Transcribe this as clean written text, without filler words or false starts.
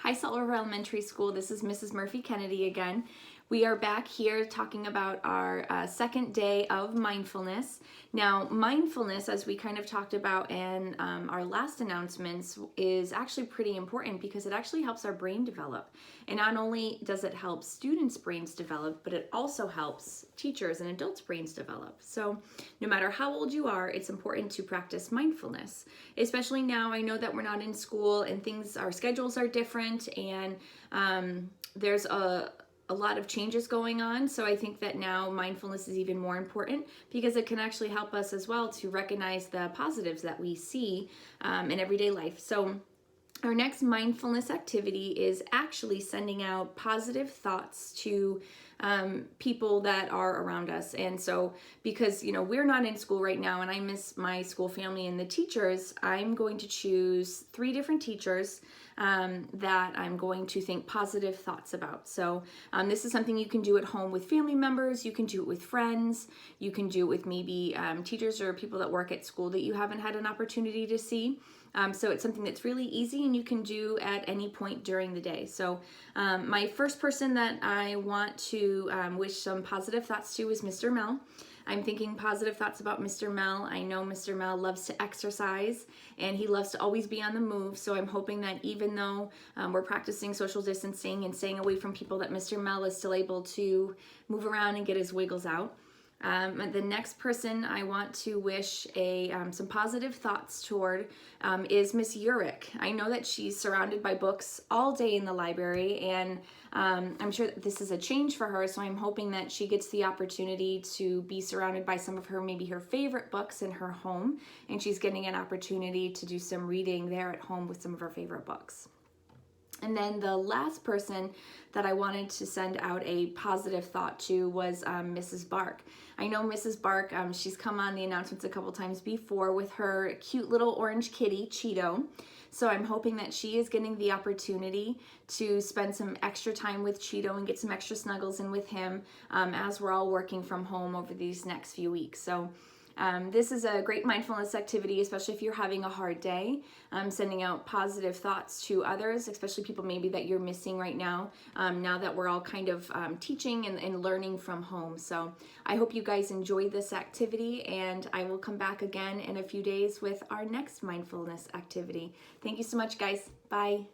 Hi, Salt River Elementary School. This is Mrs. Murphy Kennedy again. We are back here talking about our second day of mindfulness. Now, mindfulness, as we kind of talked about in our last announcements, is actually pretty important because it actually helps our brain develop. And not only does it help students' brains develop, but it also helps teachers and adults' brains develop. So no matter how old you are, it's important to practice mindfulness. Especially now, I know that we're not in school and our schedules are different, and there's a lot of changes going on. So I think that now mindfulness is even more important because it can actually help us as well to recognize the positives that we see in everyday life. So our next mindfulness activity is actually sending out positive thoughts to people that are around us. And so because, we're not in school right now and I miss my school family and the teachers, I'm going to choose 3 different teachers that I'm going to think positive thoughts about. So this is something you can do at home with family members, you can do it with friends, you can do it with maybe teachers or people that work at school that you haven't had an opportunity to see. So it's something that's really easy and you can do at any point during the day. So my first person that I want to wish some positive thoughts to is Mr. Mel. I'm thinking positive thoughts about Mr. Mel. I know Mr. Mel loves to exercise and he loves to always be on the move. So I'm hoping that even though we're practicing social distancing and staying away from people, that Mr. Mel is still able to move around and get his wiggles out. The next person I want to wish some positive thoughts toward is Miss Urich. I know that she's surrounded by books all day in the library, and I'm sure that this is a change for her, so I'm hoping that she gets the opportunity to be surrounded by some of maybe her favorite books in her home, and she's getting an opportunity to do some reading there at home with some of her favorite books. And then the last person that I wanted to send out a positive thought to was Mrs. Bark. I know Mrs. Bark, she's come on the announcements a couple times before with her cute little orange kitty, Cheeto. So I'm hoping that she is getting the opportunity to spend some extra time with Cheeto and get some extra snuggles in with him as we're all working from home over these next few weeks. So this is a great mindfulness activity, especially if you're having a hard day, sending out positive thoughts to others, especially people maybe that you're missing right now, now that we're all kind of teaching and learning from home. So I hope you guys enjoy this activity, and I will come back again in a few days with our next mindfulness activity. Thank you so much, guys. Bye.